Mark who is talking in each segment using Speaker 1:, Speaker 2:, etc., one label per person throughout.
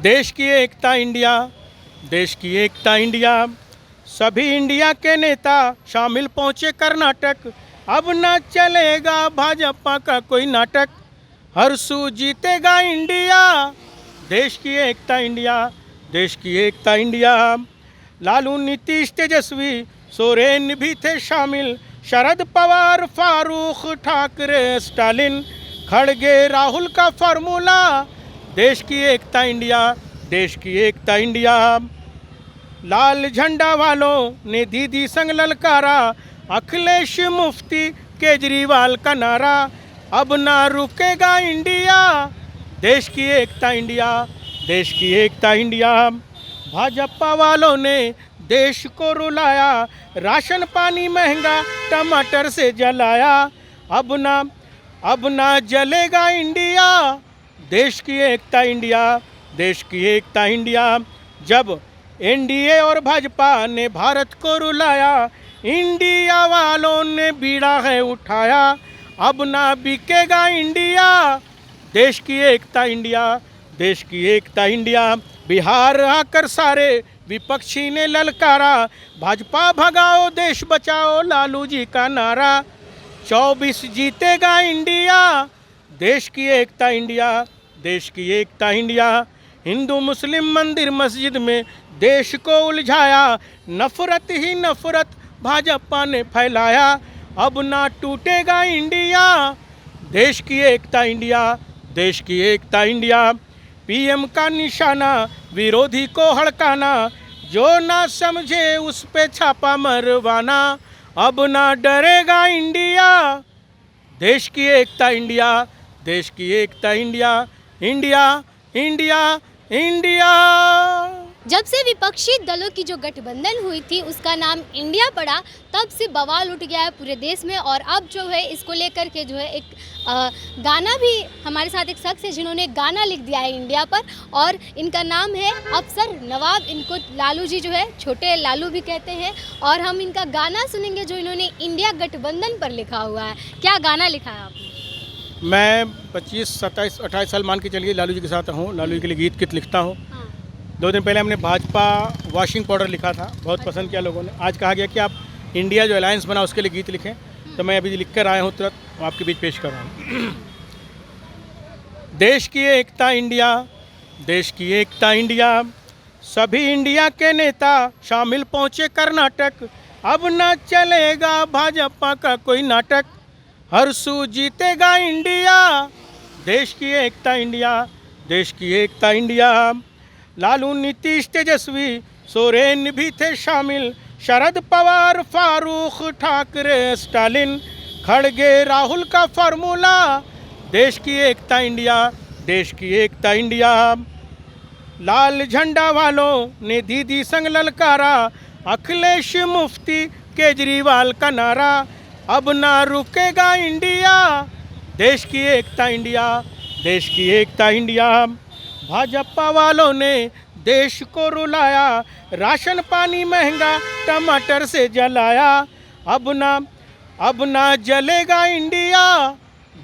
Speaker 1: देश की एकता इंडिया, देश की एकता इंडिया, सभी इंडिया के नेता शामिल पहुँचे कर्नाटक। अब न चलेगा भाजपा का कोई नाटक, हर सू जीतेगा इंडिया। देश की एकता इंडिया, देश की एकता इंडिया। लालू, नीतीश, तेजस्वी, सोरेन भी थे शामिल, शरद पवार, फारूक, ठाकरे, स्टालिन, खड़गे, राहुल का फार्मूला। देश की एकता इंडिया, देश की एकता इंडिया। लाल झंडा वालों ने दीदी संग ललकारा, अखिलेश, मुफ्ती, केजरीवाल का नारा। अब ना रुकेगा इंडिया। देश की एकता इंडिया, देश की एकता इंडिया। भाजपा वालों ने देश को रुलाया, राशन पानी महंगा टमाटर से जलाया। अब ना जलेगा इंडिया। देश की एकता इंडिया, देश की एकता इंडिया। जब एनडीए और भाजपा ने भारत को रुलाया, इंडिया वालों ने बीड़ा है उठाया। अब ना बिकेगा इंडिया। देश की एकता इंडिया, देश की एकता इंडिया। बिहार आकर सारे विपक्षी ने ललकारा, भाजपा भगाओ देश बचाओ लालू जी का नारा। 24 जीतेगा इंडिया। देश की एकता इंडिया, देश की एकता इंडिया। हिंदू मुस्लिम मंदिर मस्जिद में देश को उलझाया, नफरत ही नफरत भाजपा ने फैलाया। अब ना टूटेगा इंडिया। देश की एकता इंडिया, देश की एकता इंडिया। पीएम का निशाना विरोधी को हड़काना, जो ना समझे उस पे छापा मरवाना। अब ना डरेगा इंडिया। देश की एकता इंडिया, देश की एकता इंडिया। India, India, India.
Speaker 2: जब से विपक्षी दलों की जो गठबंधन हुई थी उसका नाम इंडिया पड़ा, तब से बवाल उठ गया है पूरे देश में। और अब जो है इसको लेकर के जो है एक गाना भी, हमारे साथ एक शख्स है जिन्होंने गाना लिख दिया है इंडिया पर, और इनका नाम है अफसर नवाब। इनको लालू जी जो है छोटे लालू भी कहते हैं। और हम इनका गाना सुनेंगे जो इन्होंने इंडिया गठबंधन पर लिखा हुआ है। क्या गाना लिखा है आपने?
Speaker 1: मैं 25, 27, 28 साल मान के चलिए लालू जी के साथ हूँ। लालू जी के लिए गीत लिखता हूँ। 2 दिन पहले हमने भाजपा वॉशिंग पाउडर लिखा था, बहुत पसंद किया लोगों ने। आज कहा गया कि आप इंडिया जो अलायंस बना उसके लिए गीत लिखें, तो मैं अभी लिख कर आया हूँ, तुरंत आपके बीच पेश कर रहा हूँ। देश की एकता इंडिया, देश की एकता इंडिया, सभी इंडिया के नेता शामिल पहुँचे कर्नाटक। अब न चलेगा भाजपा का कोई नाटक, हर सू जीतेगा इंडिया। देश की एकता इंडिया, देश की एकता इंडिया। लालू, नीतीश, तेजस्वी, सोरेन भी थे शामिल, शरद पवार, फारूक, ठाकरे, स्टालिन, खड़गे, राहुल का फार्मूला। देश की एकता इंडिया, देश की एकता इंडिया। लाल झंडा वालों ने दीदी संग ललकारा, अखिलेश, मुफ्ती, केजरीवाल का नारा। अब ना रुकेगा इंडिया। देश की एकता इंडिया, देश की एकता इंडिया। भाजपा वालों ने देश को रुलाया, राशन पानी महंगा टमाटर से जलाया। अब ना जलेगा इंडिया।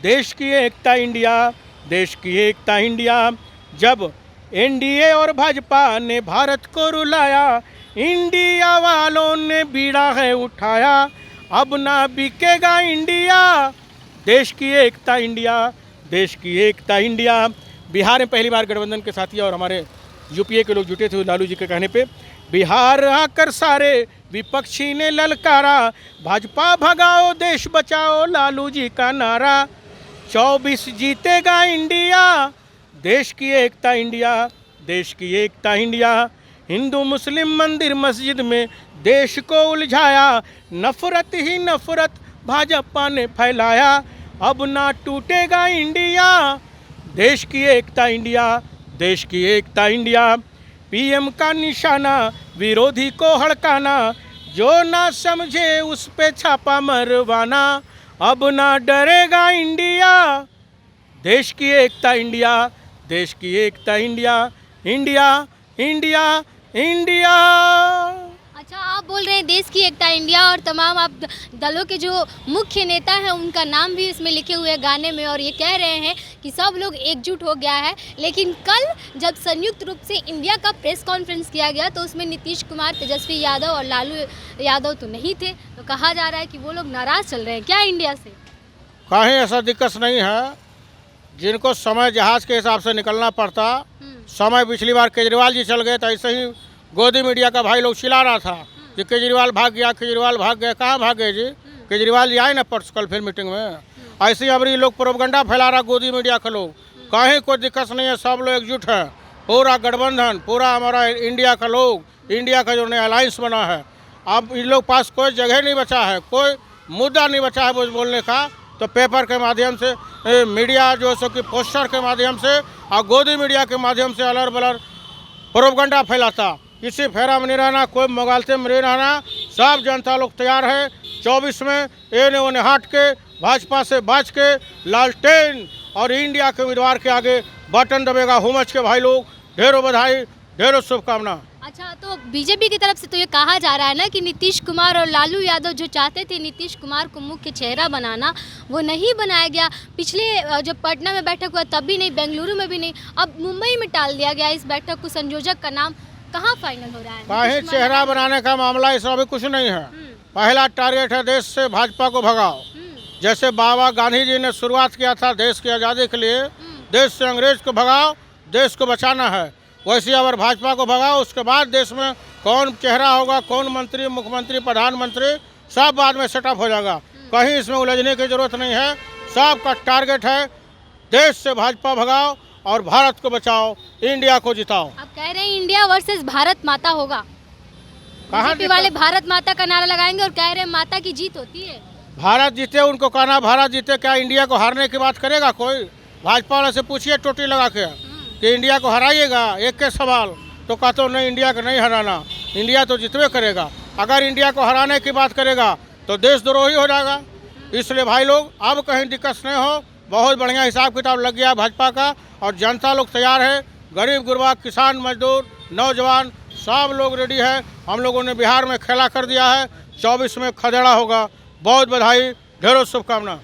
Speaker 1: देश की एकता इंडिया, देश की एकता इंडिया। जब एनडीए और भाजपा ने भारत को रुलाया, इंडिया वालों ने बीड़ा है उठाया। अब ना बिकेगा इंडिया। देश की एकता इंडिया, देश की एकता इंडिया। बिहार में पहली बार गठबंधन के साथी और हमारे यूपीए के लोग जुटे थे लालू जी के कहने पे। बिहार आकर सारे विपक्षी ने ललकारा, भाजपा भगाओ देश बचाओ लालू जी का नारा। 24 जीतेगा इंडिया। देश की एकता इंडिया, देश की एकता इंडिया। हिंदू मुस्लिम मंदिर मस्जिद में देश को उलझाया, नफरत ही नफरत भाजपा ने फैलाया। अब ना टूटेगा इंडिया। देश की एकता इंडिया, देश की एकता इंडिया। पीएम का निशाना विरोधी को हड़काना, जो ना समझे उस पे छापा मरवाना। अब ना डरेगा इंडिया। देश की एकता इंडिया, देश की एकता इंडिया। India, India, India.
Speaker 2: अच्छा, आप बोल बोल रहे हैं देश की एकता इंडिया, और तमाम आप दलों के जो मुख्य नेता हैं उनका नाम भी इसमें लिखे हुए हैं गाने में, और ये कह रहे हैं कि सब लोग एकजुट हो गया है। लेकिन कल जब संयुक्त रूप से इंडिया का प्रेस कॉन्फ्रेंस किया गया तो उसमें नीतीश कुमार, तेजस्वी यादव और लालू यादव तो नहीं थे, तो कहा जा रहा है कि वो लोग नाराज़ चल रहे हैं क्या इंडिया से?
Speaker 1: कहीं ऐसा दिक्कत नहीं है। जिनको समय जहाज़ के हिसाब से निकलना पड़ता, समय पिछली बार केजरीवाल जी चल गए तो ऐसे ही गोदी मीडिया का भाई लोग चिल्ला रहा था कि केजरीवाल भाग गया, केजरीवाल भाग गया। कहाँ भागे जी? केजरीवाल जी आए ना परसों कल फिर मीटिंग में। ऐसे ही अब ये लोग प्रोपगंडा फैला रहा गोदी मीडिया के लोग। कहीं कोई दिक्कत नहीं है, सब लोग एकजुट हैं, पूरा गठबंधन, पूरा हमारा इंडिया का लोग, इंडिया का जो नया अलायंस बना है। अब इन लोग पास कोई जगह नहीं बचा है, कोई मुद्दा नहीं बचा है बोलने का। तो पेपर के माध्यम से, मीडिया जो सो कि पोस्टर के माध्यम से और गोदी मीडिया के माध्यम से अलर बलर प्रोपगंडा फैलाता। किसी फेरा में नहीं रहना, कोई मुगालते में नहीं रहना। सब जनता लोग तैयार है 24 में एने ओने हट के भाजपा से बच के लालटेन और इंडिया के उम्मीदवार के आगे बटन दबेगा हुमच के भाई लोग। ढेरों बधाई, ढेरों शुभकामना।
Speaker 2: अच्छा, तो बीजेपी की तरफ से तो ये कहा जा रहा है ना कि नीतीश कुमार और लालू यादव जो चाहते थे नीतीश कुमार को मुख्य चेहरा बनाना, वो नहीं बनाया गया। पिछले जब पटना में बैठक हुआ तब भी नहीं, बेंगलुरु में भी नहीं, अब मुंबई में टाल दिया गया इस बैठक को। संयोजक का नाम कहाँ फाइनल हो रहा है?
Speaker 1: कहीं चेहरा बनाने का मामला इसमें अभी कुछ नहीं है। पहला टारगेट है देश से भाजपा को भगाओ। जैसे बाबा गांधी जी ने शुरुआत किया था देश की आज़ादी के लिए, देश से अंग्रेज को भगाओ, देश को बचाना है। वैसे अगर भाजपा को भगाओ, उसके बाद देश में कौन चेहरा होगा, कौन मंत्री, मुख्यमंत्री, प्रधानमंत्री, सब बाद में सेटअप हो जाएगा। कहीं इसमें उलझने की जरूरत नहीं है। सबका टारगेट है देश से भाजपा भगाओ और भारत को बचाओ, इंडिया को जिताओ।
Speaker 2: अब कह रहे हैं इंडिया वर्सेस भारत माता होगा।
Speaker 1: कहाँ
Speaker 2: बीजेपी वाले भारत माता का नारा लगाएंगे और कह रहे हैं माता की जीत होती है।
Speaker 1: भारत जीते, उनको कहना भारत जीते। क्या इंडिया को हारने की बात करेगा कोई? भाजपा वाले से पूछिए टोटी लगा के कि इंडिया को हराइएगा, एक के सवाल तो कहते हो नहीं इंडिया को नहीं हराना, इंडिया तो जितवे करेगा। अगर इंडिया को हराने की बात करेगा तो देशद्रोही हो जाएगा। इसलिए भाई लोग अब कहीं दिक्कत नहीं हो, बहुत बढ़िया हिसाब किताब लग गया भाजपा का और जनता लोग तैयार है। गरीब गुरबा, किसान, मजदूर, नौजवान सब लोग रेडी है। हम लोगों ने बिहार में खेला कर दिया है, 24 में खदेड़ा होगा। बहुत बधाई, ढेरों शुभकामना।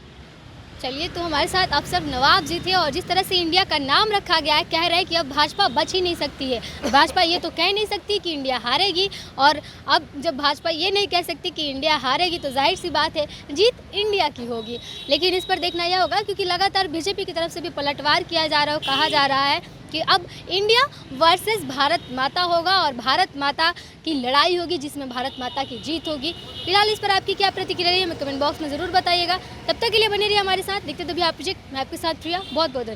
Speaker 2: चलिए, तो हमारे साथ अफसर नवाब जी थे और जिस तरह से इंडिया का नाम रखा गया है, कह रहे हैं कि अब भाजपा बच ही नहीं सकती है। भाजपा ये तो कह नहीं सकती कि इंडिया हारेगी, और अब जब भाजपा ये नहीं कह सकती कि इंडिया हारेगी तो जाहिर सी बात है जीत इंडिया की होगी। लेकिन इस पर देखना यह होगा क्योंकि लगातार बीजेपी की तरफ से भी पलटवार किया जा रहा है। कहा जा रहा है कि अब इंडिया वर्सेस भारत माता होगा और भारत माता की लड़ाई होगी जिसमें भारत माता की जीत होगी। फिलहाल इस पर आपकी क्या प्रतिक्रिया है हमें कमेंट बॉक्स में ज़रूर बताइएगा। तब तक के लिए बने रहिए हमारे साथ, देखते तो भी आप प्रोजेक्ट। मैं आपके साथ प्रिया, बहुत बहुत धन्यवाद।